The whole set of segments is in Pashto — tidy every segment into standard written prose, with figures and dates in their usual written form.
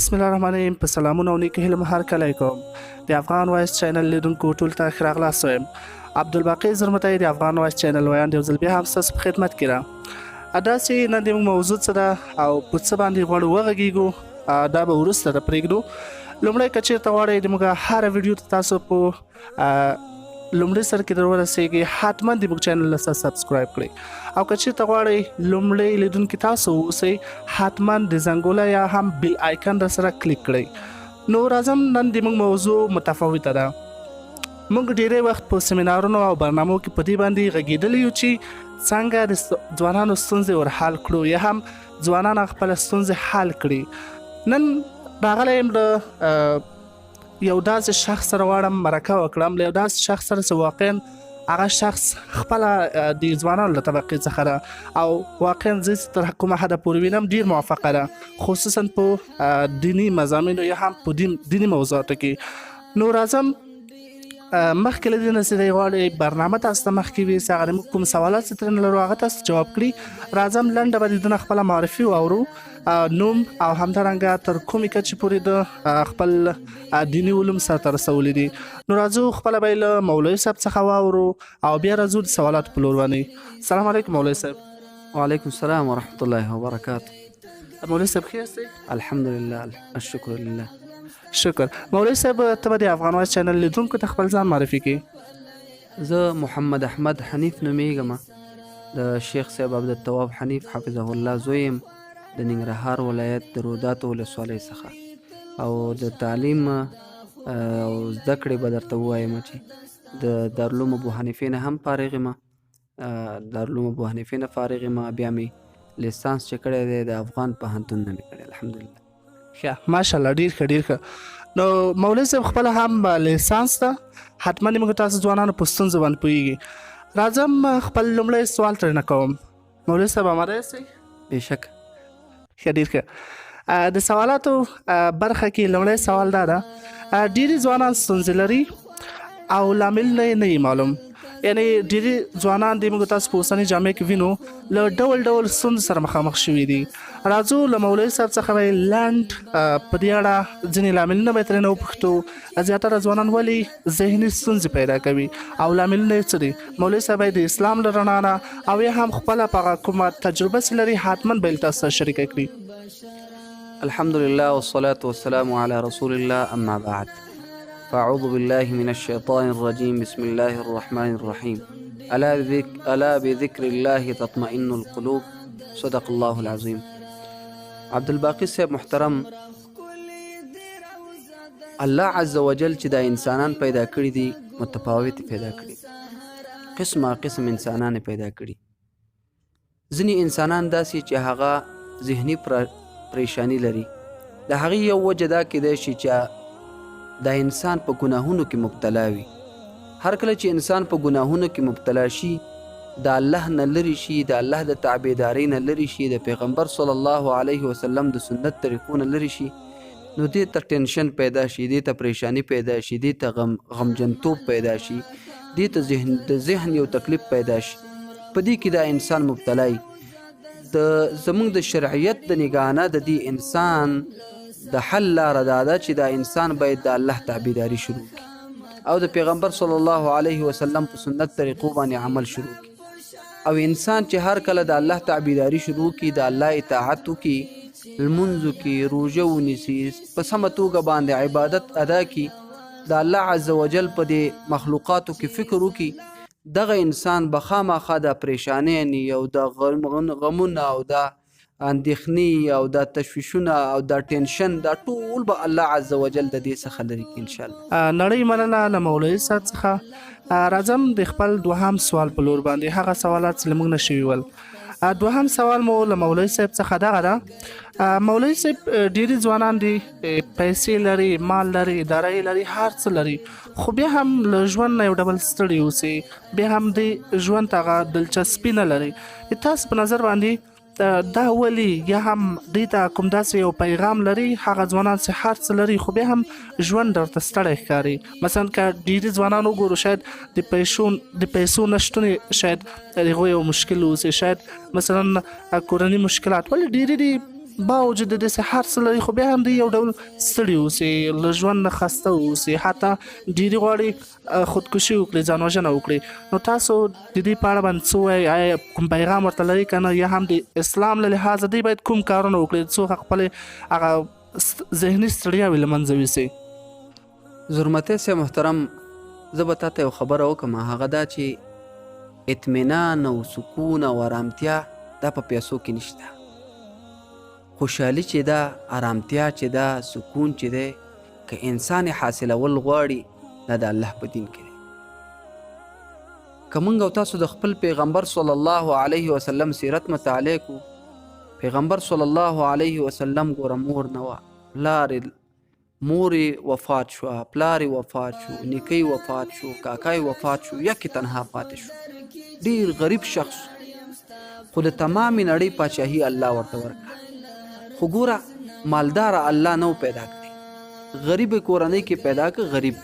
بسم الله الرحمن الرحیم. په سلامونه او نیکې هیلې مو هرکلی کوم. د افغان وایس چینل لیدونکو ټولو ته ښه راغلاست وایم. عبدالباقي زرمتی د افغان وایس چینل ویاند یو ځل بیا هم ستاسو په خدمت کې ده. داسې نن د موږ موضوع څه ده او په څه باندې غواړو وغږیږو دا به وروسته د پرېږدو. لومړی که چېرته غواړئ د موږ هره ویډیو ته تاسو په لومړي سر کې در ورسیږئ حتما د موږ چینل له سبسکرایب کړئ او که چېرته غواړئ لومړی لیدونکي تاسو واوسئ حتما د زنګوله یا هم بیل آیکن را سره کلیک کړئ. نو راځم نن د موږ موضوع متفاوته ده. موږ ډیری وخت په سیمینارونو او برنامو کې په دې باندې غږېدلي یو چې څنګه د ځوانانو ستونزې ور حل کړو یا هم ځوانان خپله ستونزې حل کړي. نن راغلی یم د یو داسې شخص سره غواړم مرکه وکړم، له یو داسې شخص سره چې واقعا هغه شخص خپله د ځوانانو له طبقې څخه ده او واقعا زه چې تر کومه حده پورې وینم ډېر موفقه ده، خصوصا په دیني مضامینو یا هم په دیني موضوعاتو کې. نو راځم مخکې له دې نه چې دی غواړئ برنامه تاسو ته مخکې وي چې هغه موږ کوم سوالات چې ترېنه لرو هغه تاسو جواب کړي. راځم لنډه به د ده نه خپله معرفي واورو، نوم او همدارنګه تر کومې کچې پورې د خپل دیني علوم سرته رسولي دي. نو راځو خپله به یې له مولوي صاحب څخه واورو او بیا راځو د سوالاتو په لور باندې. السلام علیکم مولوي صاحب. وعلیکم السلام ورحمة الله وبرکاته. مولوي صاحب ښه یاستئ؟ الحمدلله الشکر لله. شکر. مولوي صاحب ته به د افغان وایس چینل لیدونکو ته خپل ځان معرفي کړي. زه محمد احمد حنیف نومیږم، د شیخ صاحب عبدالتواب حنیف حفظه الله زوی یم، د ننګرهار ولایت د روداتو ولسوالۍ څخه، او د تعلیم او زده کړې به درته ووایم چې د دارالعلوم ابو حنیفې نه هم فارغ یم، دارالعلوم ابو حنیفې نه فارغ یم، بیا مې لیسانس چې کړی دی د افغان پوهنتون نه مې کړی الحمدلله. ښه ماشاءالله ډېر ښه ډېر ښه. نو مولوي صاحب خپله هم لیسانس ده، حتما د موږ تاسو ځوانانو په ستونزو باندې پوهېږي. راځم خپل لومړی سوال ترېنه کوم. مولوي صاحب آماده یاستئ؟ بېشکه. ښه ډېر ښه. د سوالاتو برخه کې لومړی سوال دا ده، ډېرې ځوانان ستونزې لري او لامل نه یې معلوم. یعنې ډېرې ځوانان د موږ تاسو په اوسنۍ جامعه کې وینو له ډول ډول ستونزو سره مخامخ شوي دي. راځو له مولوي صاحب څخه به یې لنډ په دې اړه ځینې لاملونه به یې ترېنه وپوښتو. زیاتره ځوانان ولې ذهني ستونزې پیدا کوي او لاملونه یې څه دي؟ مولوي صاحب د اسلام له رڼا نه او یا هم خپله په هغه کومه تجربه چې لري حتما به یې تاسو سره شریکه کړي. الحمدلله والصلاة والسلام على رسول الله، اما بعد، فاعوذ بالله من الشيطان الرجيم، بسم الله الرحمن الرحيم، الا بذكر الله تطمئن القلوب، صدق الله العظيم. عبدالباقي صاحب محترم، الله عز وجل چې دا انسانان پیدا کړي دي متفاوت پیدا کړي، قسم انسانان پیدا کړي. ځینې انسانان داسې چې هغه ذهني پریشانی لري، د هغې یو وجه دا کیدای شي چې دا انسان په ګناهونو کې مبتلا وي. هر کله چې انسان په ګناهونو کې مبتلا شي، د الله نه لرې شي، د الله د تابعدارۍ نه لرې شي، د پیغمبر صلی الله علیه وسلم د سنت طریقو نه لرې شي، نو دې ته ټینشن پیدا شي، دې ته پریشانی پیدا شي، دې ته غمجنتوب پیدا شي، دې ته د ذهن یو تکلیف پیدا شي. په دې کې دا انسان مبتلا وي. زمونږ د شرعیت د نگاه نه د دې انسان د حل لاره دا ده چې دا انسان باید د الله تابعداري شروع کړي او د پیغمبر صلی الله علیه وسلم په سنت طریقو باندې عمل شروع کړي. او انسان چې هر کله د الله تابعداري شروع کړي، د الله اطاعت وکړي، لمونځ وکړي، روژه ونیسي، په سمه توګه باندې عبادت ادا کړي، د الله عز وجل په دې مخلوقاتو کې فکر وکړي، دغه انسان به خامخا د پریشانۍ او د غمونه او د اندېښنې او دا تشویشونه او دا ټینشن دا ټول به الله عز وجل د دې څخه لرې کړي انشاءالله. نړۍ مننه له مولوي صاحب څخه. راځم د خپل دوهم سوال په لور باندې، هغه سوالات چې له موږ نه شوي ول. دوهم سوال مو له مولوي صاحب څخه دغه ده، مولوي صاحب ډېرې ځوانان دي، پیسې لري، مال لري، اداره لري، هر څه لري، خو بیا هم له ژوند نه یو ډول ستړي اوسي، بیا هم د ژوند ته هغه دلچسپي نه لري. تاسو په نظر باندې دا ولې یا هم دې ته کوم داسې یو پیغام لري هغه ځوانان چې هر څه لري خو بیا هم ژوند درته ستړی ښکاري؟ مثلا که ډېرې ځوانان وګورو شاید د پیسو نشتون شاید د هغوی یو مشکل اوسي، شاید مثلا کورني مشکلات، ولې ډېرې باوجود د داسې هر څه لري خو بیا هم دوی یو ډول ستړي اوسي، له ژوند نه خسته اوسي، حتی ډېرې غواړي خودکشي وکړي، ځان وژنه وکړي. نو تاسو د دې په اړه باندې څه وایئ؟ آیا کوم پیغام ورته لري که نه، یا هم د اسلام له لحاظه دوی باید کوم کارونه وکړي څو خپلې هغه ذهني ستړیاوې له منځه یوسي؟ زرمتی صاحب محترم، زه به تاته یو خبره وکړم، هغه دا چې اطمینان او سکون او آرامتیا دا په پیسو کې نشته. خوشحالي چې ده، آرامتیا چې ده، سکون چې دی، که انسان حاصلول غواړي دا د الله په دین کې دی. که موږ او تاسو د خپل پیغمبر صلی الله علیه وسلم سیرت مطالعه کو، پیغمبر صلی الله علیه وسلم ګوره مور نه وه، مورې وفات شوه، پلارې وفات شو، نیکۍ وفات شو، کاکای وفات شو، یکی تنها پاتې شو. ډیر غریب شخص خو د تمامې نړۍ پاچاهي الله ورته ورکړه. خو ګوره مالدار الله نو پیدا کړي، غریب کورنۍ کې پیدا کړ غریب.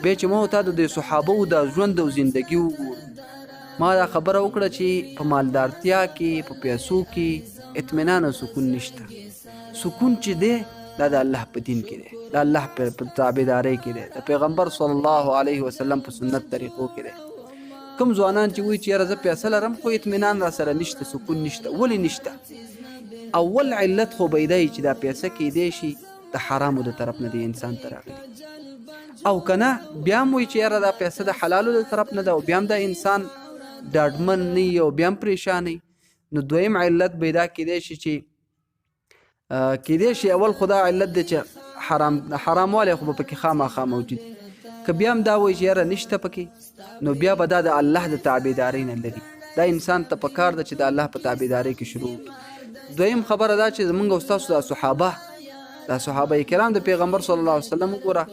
بیا چې ما تا د صحابو د ژوند او زندگی وګورو، ما دا خبره وکړه چې په مالدارتیا کې، په پیسو کې اطمینان او سکون نشته. سکون چې دی دا د الله په دین کې دی، د الله په تابعدارۍ کې دی، د پیغمبر صلی الله علیه وسلم په سنت طریقو کې دی. کوم ځوانان چې وایي چې یاره زه پیسه لرم خو اطمینان را سره نشته، سکون نشته، ولې نشته؟ اول علت خو بیدای چې دا پیسه کیدی شي د حرامو د طرف نه دی انسان ته راغلی، او کنه بیا هم وایي چې یاره دا پیسه د حلالو د طرف نه ده، او بیا هم دا انسان ډاډمن نه وي او بیا هم پریشان وي. نو دویم علت پیدا کیدی شي چې کیدی شي اول خدا علت دی چې حراموالی خو به پکې خامخا موجود، که بیا هم دا وایي چې یاره نشته پکې، نو بیا به دا د الله د تابعدارۍ نه لري. دا انسان ته پکار ده چې د الله په تابعدارۍ کې شروع وکړي. دویم خبره دا چې زمونږ او ستاسو دا صحابه کرام د پیغمبر صلی الله علیه وسلم وګوره،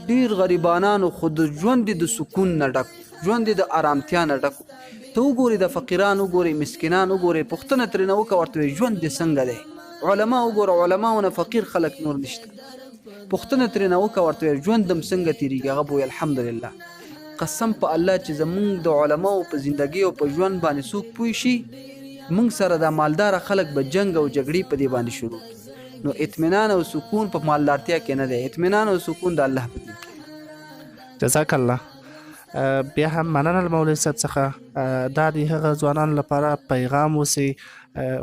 ډیر غریبانانو خو د ژوند د سکون نه ډک، ژوند د آرامتیا نه ډک. ته وګورې د فقیران وګورې، مسکینان وګورې، پوښتنه ترېنه وکړه ورته وایي ژوند دې څنګه دی؟ علما وګوره، علماونه فقیر خلک نور نشته، پوښتنه ترېنه وکړه ورته وایي ژوند دم څنګه تېرېږي؟ هغه به وایي الحمدلله. قسم په الله چې زمونږ د علماو په زندګۍ او په ژوند باندې څوک پوه شي، مونږ سره د مالدار خلک به جنگ او جګړې په دې باندې شروع. نو اطمینان او سکون په مالدارتیا کې نه دی، اطمینان او سکون د الله په دین کې. جزاک الله. بیا هم مننه له مولوي صاحب څخه. دا د هغه ځوانانو لپاره پیغام اوسي،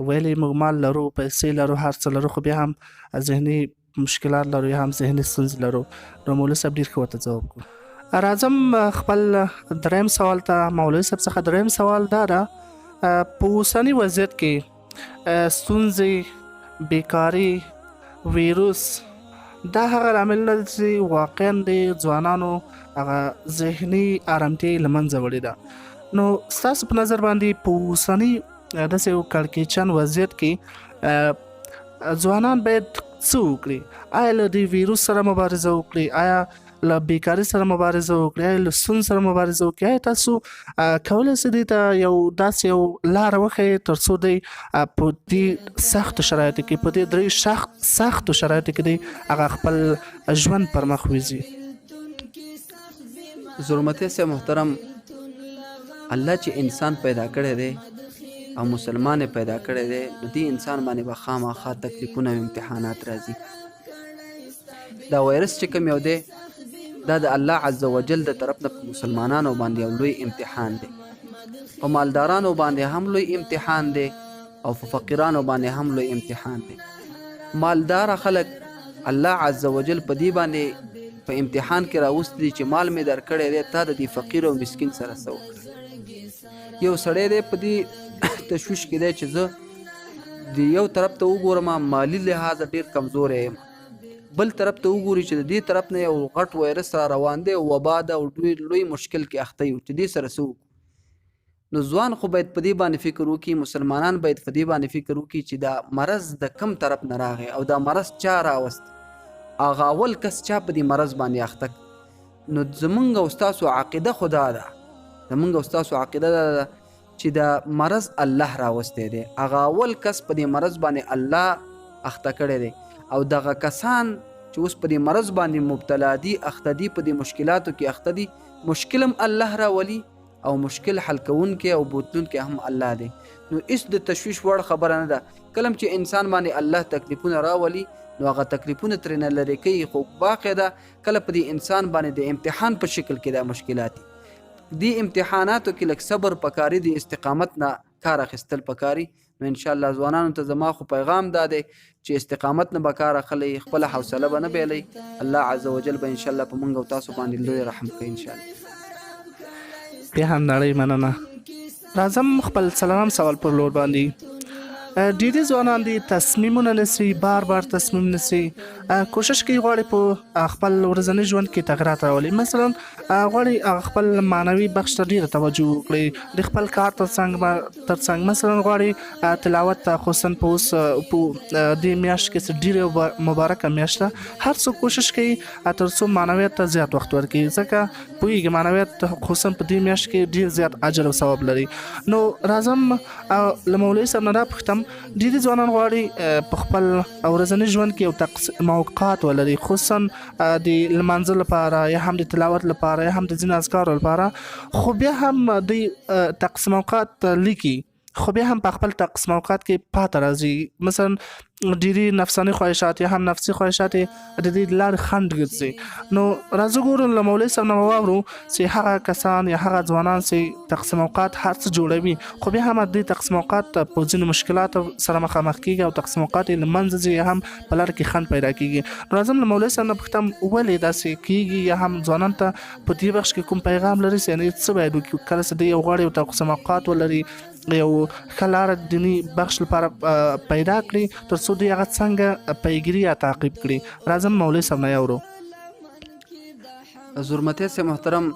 ویلي موږ مال لرو، پیسې لرو، هر څه لرو، خو بیا هم ذهني مشکلات لرو یا هم ذهني ستونزې لرو. نو مولوي صاحب ډېر ښه ورته ځواب کړو. راځم خپل دریم سوال ته. مولوي صاحب څخه دریم سوال دا ده، په اوسني وضعیت کې ستونزې، بیکاري، ویروس، دا هغه لاملونه دي چې واقعا د ځوانانو هغه ذهني ارامتیا له منځه وړې ده. نو ستاسو په نظر باندې په اوسني داسې یو کړکېچن وضعیت کې ځوانان باید څه وکړي؟ آیا له دې ویروس سره مبارزه وکړي؟ آیا له بیکاري سره مبارزه وکړي؟ آیا له ستونزو سره مبارزه وکړي؟ آیا تاسو کولی شئ دې ته یو داسې یو لاره وښیئ تر څو دی په دې سختو شرایطو کې، په دې درې سختو شرایطو کې دی هغه خپل ژوند پر مخ ویځي؟ زرمتی صاحب محترم، الله چې انسان پیدا کړی دی او مسلمان پیدا کړی دی، نو دې انسان باندې به خامخا تکلیفونه او امتحانات راځي. دا وایرس چې کوم یو دی دا د الله عز وجل د طرف نه په مسلمانانو باندې یو لوی امتحان دی، په مالدارانو باندې هم لوی امتحان دی او په فقیرانو باندې هم لوی امتحان دی. مالدار خلک الله عز وجل په دې باندې په امتحان کې راوستي چې مال مې درکړی دی، تا د دې فقیر او مسکین سره څه وکړه؟ یو سړی دی په دې تشویش کې دی چې زه د یو طرف ته وګورم مالی لحاظ ډېر کمزوری یم، بل طرف ته وګوري چې د دې طرف نه یو غټ وایرس را روان دی، وبا ده او لوی مشکل کې اخته یو، چې دې سره څه وکړو؟ نو ځوان خو باید په دې باندې فکر وکړي، مسلمانان باید په دې باندې فکر وکړي چې دا مرض د کم طرف نه راغی او دا مرض چا راوست، هغه اول کس چا په دې مرض باندې اخته. نو زمونږ او ستاسو عقیده خدا ده، زمونږ او ستاسو عقیده ده چې دا مرض الله راوستی دی، هغه اول کس په دې مرض باندې الله اخته کړی دی، او دغه کسان چې اوس په دې مرض باندې مبتلا دي، اخته دي، په دې مشکلاتو کې اخته دي، مشکل هم الله راولي او مشکل حل کوونکی او بوتلونکی هم الله دی. نو هیڅ د تشویش وړ خبره نه ده. کله چې انسان باندې الله تکلیفونه راولي نو هغه تکلیفونه ترېنه لرې کوي، خو واقع ده کله په دې انسان باندې د امتحان په شکل کې دا مشکلات دي. دې امتحاناتو کې لږ صبر پکاري، د استقامت نه کار اخیستل پکاري. نو انشاءالله ځوانانو ته زما خو پیغام دا دی چې استقامت نه به کار اخلئ، خپله حوصله به نه بیلئ. الله عز وجل به انشاءالله په موږ او تاسو باندې لوی رحم کوي انشاءالله. بیا هم نړۍ مننه. راځم خپل څلورم سوال پر لور باندې. ډېری ځوانان دي تصمیمونه نیسي، بار بار تصمیم نیسي، کوشش کوي غواړي په خپل ورځني ژوند کې تغیرات راولي. مثلا غواړي خپل معنوي بخش ته ډېره توجه وکړي، د خپل کار ترڅنګ مثلا غواړي تلاوت ته، خصوصا په اوس په دې میاشت کې چې ډېره مبارکه میاشت ده، هر څوک کوشش کوي تر څو معنویت ته زیات وخت ورکړي، ځکه پوهېږي معنویت خصوصا په دې میاشت کې ډېر زیات اجر او ثواب لري. نو راځم له مولوي صاحب نه راپوښتم، ډېری ځوانان غواړي په خپل ورځني ژوند کې یو موقعات ولري، خصوصا د لمانځه لپاره یا هم د تلاوت لپاره یا هم د ځینې اذکارو لپاره، خو بیا هم دوی تقسیم اوقات لیکي، خو بیا هم په خپل تقسیم اوقات کې پاتې راځي. مثلا ډېری نفساني خواهشات یا هم نفسي خواهشات د دې لارې خنډ ګرځي. نو راځو ګورو له مولوي صاحب نه واورو چې هغه کسان یا هغه ځوانان چې تقسیم اوقات هر څه جوړوي، خو بیا هم د تقسیم اوقات په ځینو مشکلاتو سره مخامخ کېږي او تقسیم اوقات یې له منځه ځي یا هم په لاره کې خنډ پیدا کېږي. نو راځم له مولوي صاحب نه پوښتم ولې داسې کېږي، یا هم ځوانانو ته په دې بخش کې کوم پیغام لري چې یعنې څه باید وکړي کله چې دوی غواړي یو تقسیم اوقات ولري، یو ښه لاره دیني بخش لپاره پیدا کړي، تر څو دوی هغه څنګه پیګیري یا تعقیب کړي. راځم مولوي صاحب نه یاورو. حضرمتی سے محترم،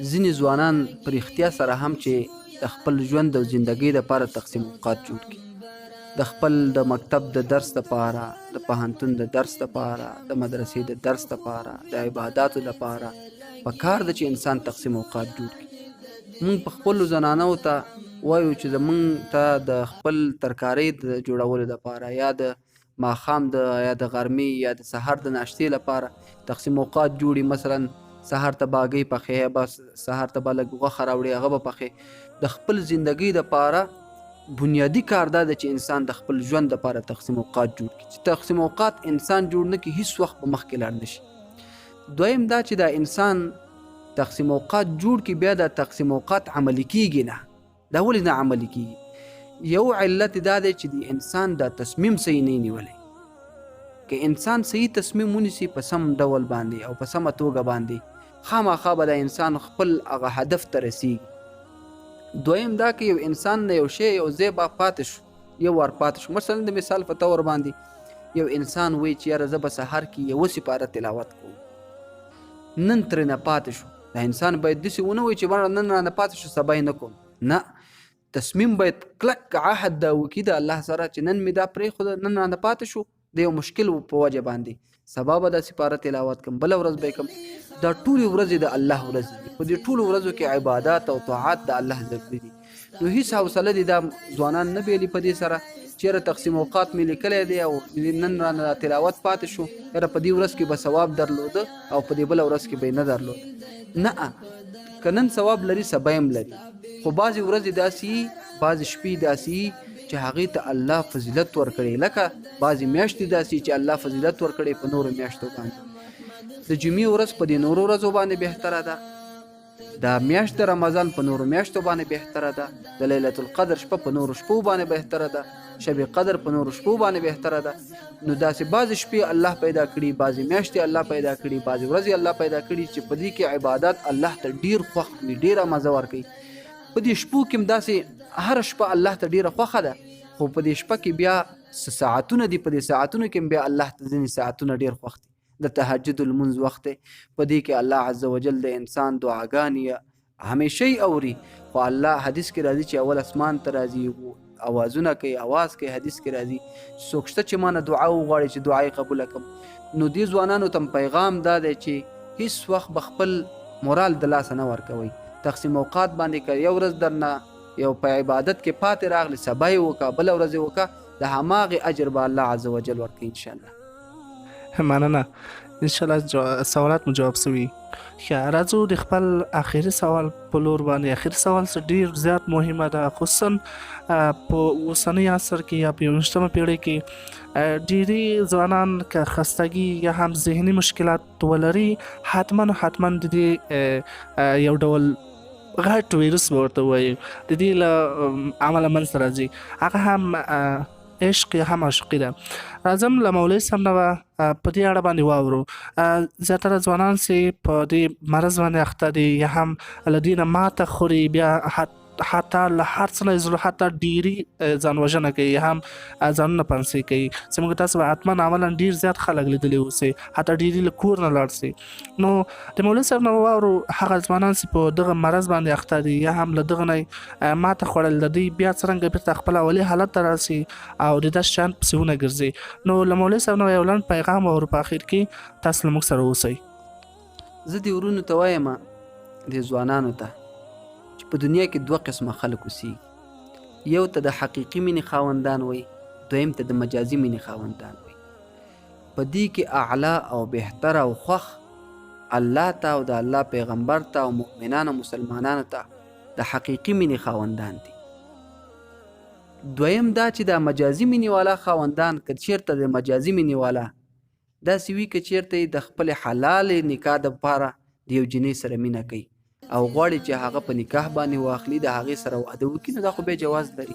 ځینې ځوانان په رښتیا سره هم چې د خپل ژوند او زندګۍ دپاره تقسیم اوقات جوړ کړي، د خپل د مکتب د درس دپاره، د پوهنتون د درس دپاره، د مدرسې د درس دپاره، د عباداتو لپاره په کار ده چې انسان تقسیم اوقات جوړ کړي. مونږ په خپلو زنانو ته وایو چې زمونږ ته د خپل ترکارۍ د جوړولو لپاره یا د ماښام یا د غرمې یا د سحر د ناشتې لپاره تقسیم اوقات جوړي. مثلا سحر ته باګۍ پخې، بس سحر ته به لږ غوښه راوړي، هغه به پخې. د خپل زندګۍ دپاره بنیادي کار دا ده چې انسان د خپل ژوند دپاره تقسیم اوقات جوړ کړي. چې تقسیم اوقات انسان جوړ نه کړي، هیڅ وخت به مخکې لاړ نه شي. دویم دا چې دا انسان تقسیم اوقات جوړ کړي، بیا دا تقسیم اوقات عملي کېږي نه. دا ولې نه عملي کېږي؟ یو علت دا دی چې د انسان دا تصمیم صحیح نه نیولی. که انسان صحیح تصمیم ونیسي په سم ډول باندې او په سمه توګه باندې، خامخا به دا انسان خپل هغه هدف ته رسیږي. دویم دا که یو انسان نه یو شی یو ځای به پاتې شو، یو وار پاتې شو، مثلا د مثال په طور باندې یو انسان وایي چې یاره زه به سحر کې یوه سپاره تلاوت کوم، نن ترېنه پاتې شو. دا انسان باید داسې ونه وایي چې نن رانه پاتې شو سبا یې نه کوم. نه، تصمیم باید کلک عهد دا وکړي د الله سره چې نن مې دا پرېښوده، نن رانه پاتې شو د یو مشکل په وجه باندې، سبا به دا سپاره تلاوت کوم، بله ورځ به یې کوم. دا ټولې ورځې د الله ورځې دي، په دې ټولو ورځو کې عبادات او طاعات د الله ضروري دي. نو هیڅ حوصله دي دا ځوانان نه بیلي په دې سره چیرې تقسیم اوقات مې لیکلی دی او نن رانه تلاوت پاتې شو، یاره په دې ورځ کې به ثواب درلوده او په دې بله ورځ کې به یې نه درلوده. نه، که نن ثواب لري سبا هم لري، خو بعضې ورځې داسې، بعضې شپې داسې چې هغې ته الله فضیلت ورکړی، لکه بعضې میاشتې داسې چې الله فضیلت ورکړی په نورو میاشتو باندې. د جمعې ورځ په دې نورو ورځو باندې بهتره ده، دا میاشت د رمضان په نورو میاشتو باندې بهتره ده، د لیلة القدر شپه په نورو شپو باندې بهتره ده، شب قدر په نورو شپو باندې بهتره ده. نو داسې بعضې شپې الله پیدا کړي، بعضې میاشتې الله پیدا کړي، بعضې ورځې الله پیدا کړي چې په دې کې عبادات الله ته ډېر خوښ وي، ډېره مزه ورکوي. په دې شپو کې هم داسې هره شپه الله ته ډېره خوښه ده، خو په دې شپه کې بیا ساعتونه دي، په دې ساعتونو کې بیا الله ته ځینې ساعتونه ډېر خوښ دي. د تهجد المنځ وخت دی، په دې کې الله عز وجل د انسان دعاګانې همیشه یې اوري. خو الله حدیث کې راځي چې اول اسمان ته راځي، اوازونه کوي، اواز کوي. حدیث کې راځي څوک شته چې مانه دعا وغواړي چې دعا یې قبوله کړم. نو دې ځوانانو ته پیغام دا دی چې هیڅ وخت به خپل مورال د لاسه نه ورکوئ. تقسیم اوقات باندې که یو ورځ درنه یو په عبادت کې پاتې راغلی، سبا یې وکړه، بله ورځ یې وکړه، د هماغې اجر به الله عز وجل ورکوي انشاءالله. مننه. انشاءالله سوالات مو جواب سوي. ښه راځو د خپل آخري سوال په لور باندې. آخري سوال څه ډیر زیات مهمه ده، خصوصا په اوسني عصر کې یا په 21مه پیړۍ کې ډیری ځوانان که خستګي یا هم ذهني مشکلات ولري حتما د دې یو ډول غټ ویروس به ورته ووایو د دې له عمله منځته راځي، هغه هم عشق یا هم عاشقي ده. راځم له مولوي صاحب نه په دې اړه باندې واورو. زیاتره ځوانان چې په دې مرض باندې اخته دي یا هم له دې نه ماته خوري، بیا حتی له هر څه نه زړه حتی ډیري ځان وژنه کوي یا هم ځانونه پنسۍ کوي. زموږ تاسو به حتما عملا ډیر زیات خلک لیدلي اوسئ، حتی ډیري له کور نه لاړ سي. نو د مولوي صاحب نه واورو هغه ځوانان چې په دغه مرض باندې اخته دي یا هم له دغه نه ماته خوړل د دوی بیا څرنګه بیرته خپل اولي حالت ته راسي او د داسې شیان پسې ونه ګرځي. نو له مولوي صاحب نه یو لنډ پیغام واورو په اخر کې، تاسو له موږ سره اوسئ. زه دې ورونو ته وایم د ځوانانو ته په دنیا کې دوه قسمه خلک اوسېږي، یو ته د حقیقي مینې خاوندان وي، دویم ته د مجازي مینې خاوندان وي. په دې کې اعلی او بهتره او خوښ الله ته او د الله پیغمبر ته او مؤمنانو مسلمانانو ته د حقیقي مینې خاوندان دي. دویم دا چې د مجازي مینې والا خاوندان که چېرته د مجازي مینې والا داسې وي که چېرته د خپل حلال نکاح دپاره د یو جنۍ سره مینه کوي او غواړي چې هغه په نکاح باندې واخلي، د هغې سره واده وکړي، نو دا خو بیا جواز لري.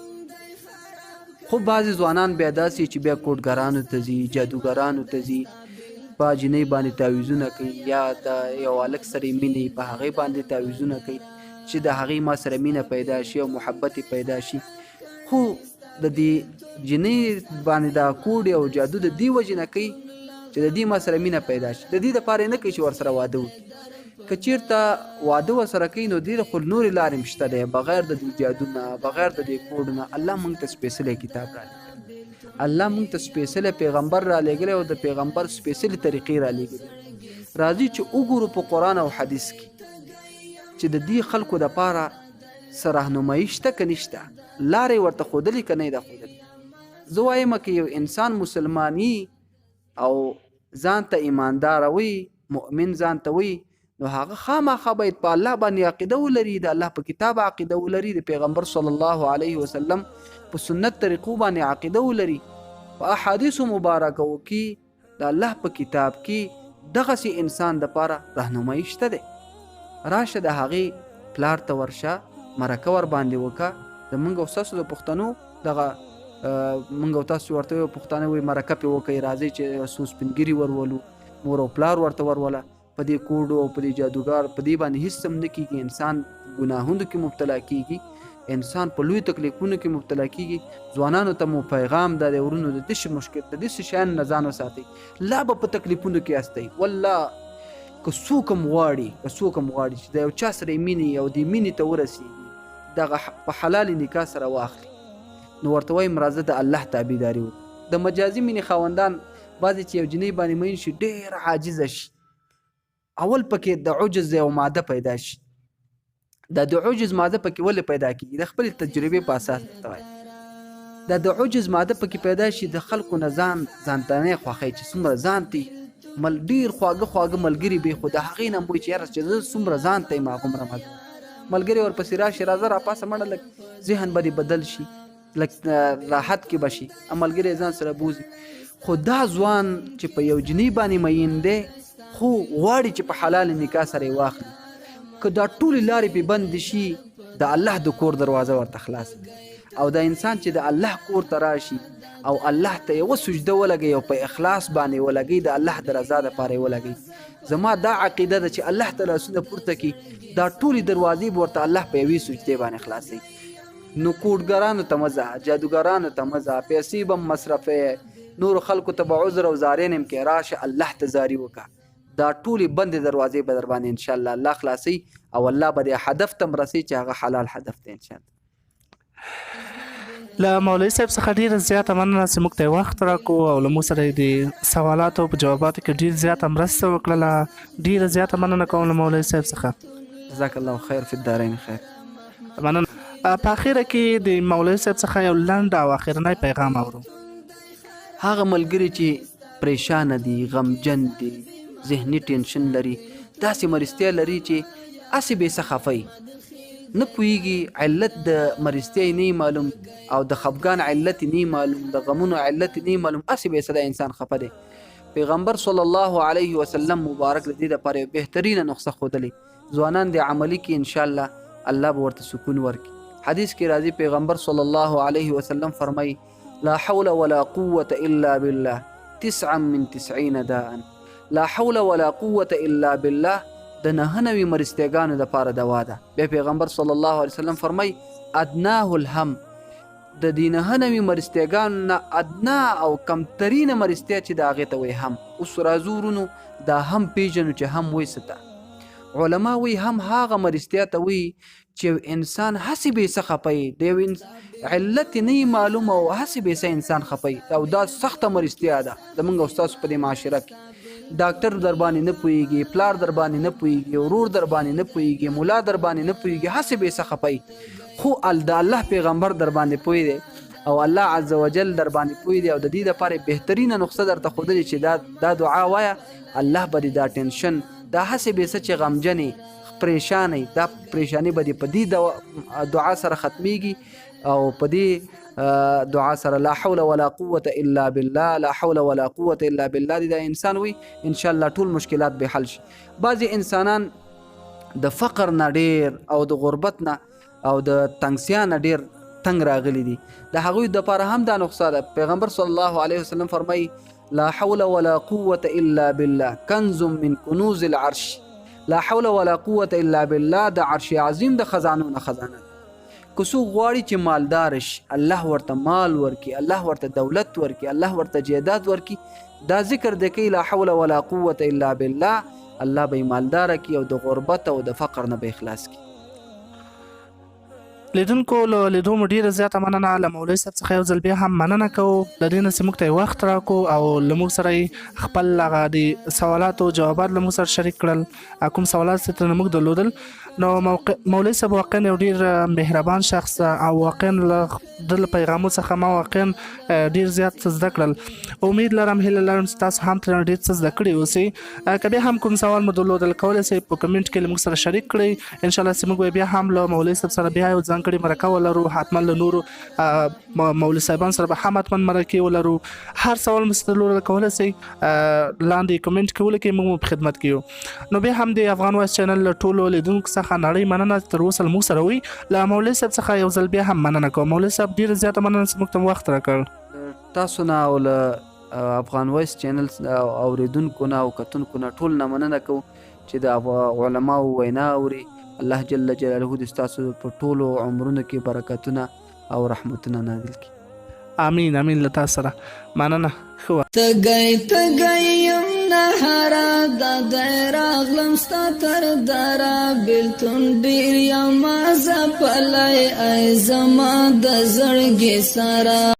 خو بعضې ځوانان بیا داسې چې بیا کوډګرانو ته ځي، جادوګرانو ته ځي، په جنۍ باندې تعویضونه کوي یا د یو هلک سره یې مینې په هغې باندې تعویضونه کوي چې د هغې ما سره مینه پیدا شي او محبت پیدا شي. خو د دې جنۍ باندې دا کوډ او جادو د دې وجې نه کوي چې د دې ما سره مینه پیدا شي، د دې دپاره نه کوي چې ورسره واده وکړي. که چېرته واده ورسره کوي نو ډېره خو نورې لارې هم شته دی، بغیر د دې جادو نه، بغیر د دې کوډ نه. الله موږ ته سپېڅلی کتاب رالیږلی، الله موږ ته سپېڅلی پیغمبر رالیږلی او د پیغمبر سپېڅلې طریقې رالیږلی. راځي چې وګورو په قرآن او حدیث کې چې د دې خلکو دپاره څه راهنمایي شته که نشته، لارې ورته ښودلي که نه یې ده ښودلي. زه وایم که یو انسان مسلماني او ځان ته ایمانداره وي، مؤمن ځان ته وي، نو هغه خامخا باید په الله باندې عقیده ولري، د الله په کتاب عقیده ولري، د پیغمبر صلی الله علیه وسلم په سنت طریقو باندې عقیده ولري، په احادیثو مبارکو کې د الله په کتاب کې دغسې انسان دپاره رهنمایي شته دی. راشه د هغې پلار ته ورشه، مرکه ور باندې وکړه. زمونږ او ستاسو د پښتنو دغه مونږ او تاسو ورته وایو، پښتانه وایي مرکه پرې وکړئ، راځئ چې څو سپین ګیري ورولو، مور او پلار ورته وروله. په دې کوډو او په دې جادوګار په دې باندې هیڅ هم نه کېږي، انسان ګناهونو کې مبتلا کېږي، انسان په لوی تکلیفونو کې مبتلا کېږي. ځوانانو ته مو پیغام دا دی ورونو، د داسې مشکل د داسې شیانو نه ځان وساتئ، لا به په تکلیفونو کې یاستئ. والله که څوک هم غواړي چې د یو چا سره یې مینې او دې مینې ته ورسېږي، دغه په حلال نکاح سره واخلي، نو ورته وایم راځه د الله تابعداري وکړو. د مجازي مینې خاوندان بعضې چې یو جنۍ باندې مین شي ډېر عاجزه شي، اول پکې د عجز یو ماده پیدا شي. دا د عجز ماده پکې ولې پیدا کېږي؟ د خپل تجربې په اساس ورته وایم. دا د عجز ماده پکې پیدا شي، د خلکو نه ځانتنی خوښوي چې څومره ځان ته ډېر خواږه ملګري وي، خو د هغې نه وایي چې یاره چې زه څومره ځان ته یم هغومره ملګري ورپسې راشي، راځه راپاسه مړه، لږ ذهن به دې بدل شي، لږ راحت کې به شي، ملګری ځان سره بوځي. خو دا ځوان چې په یو جنۍ باندې مین دی، خو غواړي چې په حلال نکاح سره یې واخلي، که دا ټولې لارې پې بندې شي، د الله د کور دروازه ورته خلاص او دا انسان چې د الله کور ته راشي او الله ته یوه سجده ولګوي او په اخلاص باندې ولګوي، د الله د رضا دپاره یې ولګوي. زما دا عقیده ده چې الله ته لاسونه پورته کړي، دا ټولې دروازې به ورته الله په یوې سجدې باندې خلاصوي. نو کوډګرانو ته مه ځه، جادوګرانو ته مه ځه، پیسې به هم مصرفوې، نورو خلکو ته به عذر او زارین هم کې، راشه الله ته زاري وکړه. دا ټولې بندې دروازې به در باندې انشاءالله الله خلاصوي او الله به دې هدف ته رسوي چې هغه حلال هدف دی انشاءالله. له مولوي صاحب څخه ډېره زیاته مننه چې موږ ته وخت راکړو او له موږ سره د سوالاتو په جواباتو کې ډېر زیاته مرسته وکړله. ډېره زیاته مننه کوم له مولوي صاحب څخه. جزاک الله خیر فی الدارین خیر. مننه. په اخره کې د مولوي صاحب څخه یو لنډ او اخرنی پیغام اورو. هغه ملګري چې پریشانه دي، غمجن دي، ذهني ټینشن لري، داسې مرستیا لري چې هسې بې څه خفه نه پوهېږي، علت د مرستیا یې نه معلوم او د خفګان علت یې نه معلوم، د غمونو علت یې نه معلوم، هسې بې څه د انسان خفه دی. پیغمبر صلی الله علیه وسلم مبارک د دې لپاره یو بهترینه نسخه ښودلې، ځوانان دې عملي کړي انشاءالله الله به ورته سکون ورکړي. حدیث کې راځي پیغمبر صلی الله علیه وسلم فرمایي لا حول ولا قوة الا بالله 9 من 90 داء. لا حول ولا قوة الا بالله د 99 مرستیاګانو دپاره دوا ده. بیا پیغمبر صلی الله علیه وسلم فرمایي ادناه الهم، د دې 99 مرستیاګانو نه ادنا او کمترینه مرستیا چې د هغې ته وایي هم. اوس راځو ورونو دا هم پیژنو چې هم وایي څه ته. علما وایي هم هغه مرستیا ته وایي چې انسان هسې بې څه خفه وي، د یو علت یې نه معلوم او هسې بې څه انسان خفه وي، او دا سخته مرستیا ده زموږ او ستاسو په دې معاشره کې. ډاکټر در باندې نه پوهېږي، پلار در باندې نه پوهېږي، ورور در باندې نه پوهېږي، ملا در باندې نه پوهېږي، هسې بې څه خفه وي، خو د الله پیغمبر در باندې پوه دی او الله عز وجل در باندې پوه دی، او د دې دپاره بهترینه نسخه درته ښودلې چې دا دعا وایه، الله به دې دا ټینشن، دا هسې بې څه چې غمجنې پریشانې، دا پریشاني به دې په دې دعا سره ختمیږي او په دې دعا سره لا حول ولا قوة الا بالله، لا حول ولا قوة الا بالله دې دا انسان وي انشاءالله ټول مشکلات به حل شي. بعضې انسانان د فقر نه ډېر او د غربت نه او د تنګسیا نه ډېر تنګ راغلي دي، د هغوی دپاره هم دا نسخه ده. پیغمبر صلی الله علیه وسلم فرمایي لا حول ولا قوة الا بالله کنز من کنوز العرش. لا حول ولا قوة الا بالله د عرش عظیم د خزانو نه خزانه. که څوک غواړي چې مالدار شي، الله ورته مال ورکي، الله ورته دولت ورکي، الله ورته جیداد ورکي، دا ذکر د کوي لا حول ولا قوة الا بالله، الله به یې مالداره کړي او د غربت او د فقر نه به یې خلاص کړي. لیدونکو له لیدو مو ډېره زیاته مننه، له مولوي صاحب څخه یو ځل بیا هم مننه کوو له دې نه چې موږ ته یې وخت راکړو او له موږ سره یې خپل هغه د سوالاتو جوابات له موږ سره شریک کړل، کوم سوالات چې ترې موږ درلودل. نو مولوي صاحب واقعا یو ډېر مهربان شخص او واقعا له ده له پیغامو څخه ما واقعا ډېر زیات څه زده کړل. امید لرم هیله لرم چې تاسو هم ترې ډېر څه زده کړي اوسئ. که بیا هم کوم سوال مو درلودل کولی شئ په کمنټ کې له موږ سره شریک کړئ، انشاءالله چې موږ بیا هم له مولوي صاحب سره بیا یو ځانګړې مرکه ولرو، حتما له نورو مولوي صاحبان سره به هم حتما مرکې ولرو. هر سوال مو درلودل کولی شئ لاندې کمنټ کې ولیکئ، موږ مو په خدمت کې یو. نو بیا هم د افغان وایس چینل له ټولو لیدونکو څخه نړۍ مننه تر اوسه موږ سره وي. له مولوي صاحب څخه یو ځل بیا هم مننه کوم. مولوي صاحب ډېره زیاته مننه چې موږ ته وخت راکړ. تاسو نه او له افغان وایس چینل اوریدونکو نه او کتونکو نه ټول نه مننه کوو چې د علماو وینا اوري. الله جل جلاله دې ستاسو په ټولو عمرونو کې برکتونه او رحمتونه نازل کړي. امین امین. له تاسو سره مننه. تگئی یم نهارا دا راغلم ستا تر دارا بیلتون ډیر یم زه پلی ای زما د زړګي سره.